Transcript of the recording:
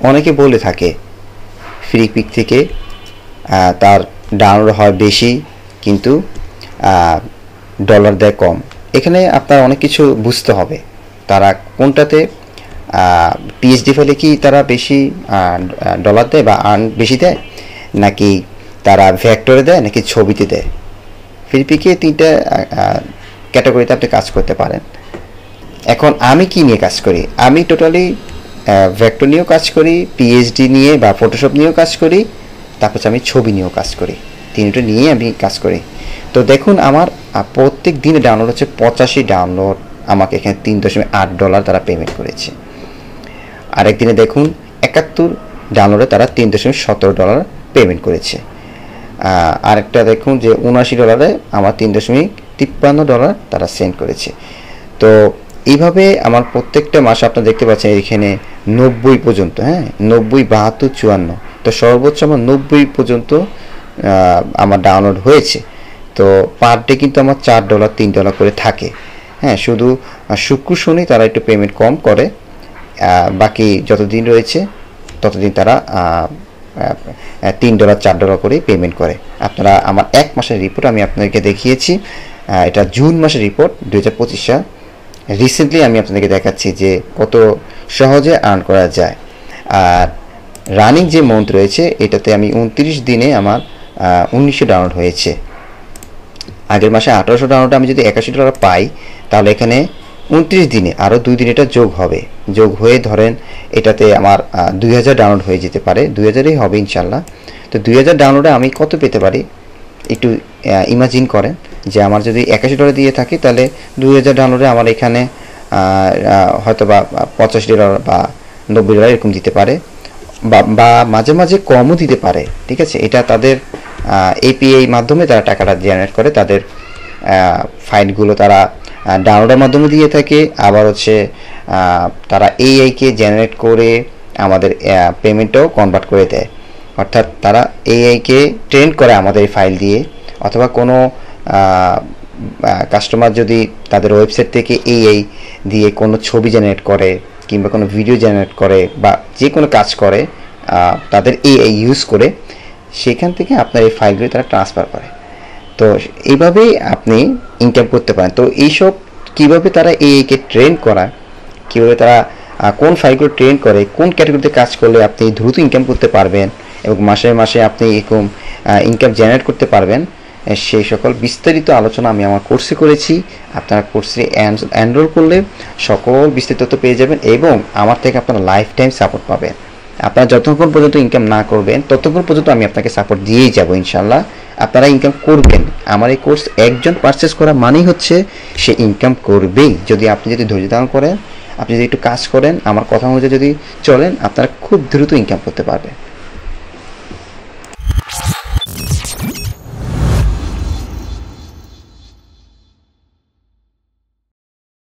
অনেকে বলে থাকে ফ্রি পিক থেকে তার ডাউনলোড হয় বেশি কিন্তু ডলার দেয় কম। এখানে আপনার অনেক কিছু বুঝতে হবে তারা কোনটাতে পিএইচডি ফাইলে কি তারা বেশি ডলার দেয় বা আর্ন বেশি দেয়, নাকি তারা ভেক্টরে দেয়, নাকি ছবিতে দেয়। ফ্রি পিকে 3টা ক্যাটাগরিতে আপনি কাজ করতে পারেন। এখন আমি কি নিয়ে কাজ করি? আমি টোটালি ভেক্টর নিয়েও কাজ করি, পিএইচডি নিয়ে বা ফটোশপ নিয়েও কাজ করি, তারপর আমি ছবি নিয়েও কাজ করি। 3টা নিয়ে আমি কাজ করি। তো দেখুন আমার প্রত্যেক দিনে ডাউনলোড হচ্ছে 85 ডাউনলোড, আমাকে এখানে $3.8 তারা পেমেন্ট করেছে। আরেক দিনে দেখুন 71 ডাউনলোডে তারা $3.17 পেমেন্ট করেছে। আরেকটা দেখুন যে $79 আমার $3.53 তারা সেন্ড করেছে। তো এইভাবে আমার প্রত্যেকটা মাসে আপনারা দেখতে পাচ্ছেন এখানে 90 পর্যন্ত, হ্যাঁ 90, 72, 54, তো সর্বোচ্চ আমার 90 পর্যন্ত আমার ডাউনলোড হয়েছে। তো পার ডে কিন্তু আমার $4, $3 করে থাকে। হ্যাঁ, শুধু শুক্র শনি তারা একটু পেমেন্ট কম করে, বাকি যতদিন রয়েছে ততদিন তারা $3, $4 করে পেমেন্ট করে। আপনারা আমার 1 মাসের রিপোর্ট আমি আপনাদেরকে দেখিয়েছি, এটা জুন মাসের রিপোর্ট 2025 সাল। রিসেন্টলি আমি আপনাদেরকে দেখাচ্ছি যে কত সহজে আর্ন করা যায়। আর রানিং যে মান্থ রয়েছে এটাতে আমি 29 দিনে আমার 1900 ডাউনলোড হয়েছে। আগের মাসে 1800 ডাউনলোড আমি যদি $81 পাই, তাহলে এখানে 29 দিনে আরও 2 দিন এটা যোগ হবে। যোগ হয়ে ধরেন এটাতে আমার 2000 ডাউনলোড হয়ে যেতে পারে, 2000ই হবে ইনশাল্লাহ। তো 2000 ডাউনলোডে আমি কত পেতে পারি একটু ইমাজিন করেন যে আমার যদি $81 দিয়ে থাকে, তাহলে 2000 ডাউনলোডে আমার এখানে হয়তো বা $85 বা $90 এরকম দিতে পারে, বা মাঝে মাঝে কমও দিতে পারে। ঠিক আছে, এটা তাদের এপিআই মাধ্যমে তারা টাকাটা জেনারেট করে, তাদের ফাইলগুলো তারা ডাউনলোডের মাধ্যমে দিয়ে থাকে, আবার হচ্ছে তারা এআইকে জেনারেট করে আমাদের পেমেন্টও কনভার্ট করে দেয়। অর্থাৎ তারা এআইকে ট্রেন করে আমাদের এই ফাইল দিয়ে, অথবা কোনো কাস্টমার যদি তাদের ওয়েবসাইট থেকে এআই দিয়ে কোনো ছবি জেনারেট করে কিংবা কোনো ভিডিও জেনারেট করে বা যে কোনো কাজ করে তাদের এআই ইউজ করে, সেখান থেকে আপনার এই ফাইলগুলি তারা ট্রান্সফার করে। তো এইভাবেই আপনি ইনকাম করতে পারেন। তো এইসব কীভাবে তারা এআইকে ট্রেন করা, কীভাবে তারা কোন ফাইলগুলো ট্রেন করে, কোন ক্যাটাগরিতে কাজ করলে আপনি দ্রুত ইনকাম করতে পারবেন এবং মাসে মাসে আপনি এরকম ইনকাম জেনারেট করতে পারবেন, সেই সকল বিস্তারিত আলোচনা আমি আমার কোর্সে করেছি। আপনারা কোর্সে এনরোল করলে সকল বিস্তারিত তথ্য পেয়ে যাবেন এবং আমার থেকে আপনারা লাইফ টাইম সাপোর্ট পাবেন। আপনারা যতক্ষণ পর্যন্ত ইনকাম না করবেন ততক্ষণ পর্যন্ত আমি আপনাকে সাপোর্ট দিয়েই যাব ইনশাল্লাহ। আপনারা ইনকাম করবেন। আমার এই কোর্স একজন পারচেস করা মানেই হচ্ছে সে ইনকাম করবেই। যদি আপনি ধৈর্য ধারণ করেন, আপনি যদি একটু কাজ করেন, আমার কথা অনুযায়ী যদি চলেন, আপনারা খুব দ্রুত ইনকাম করতে পারবেন।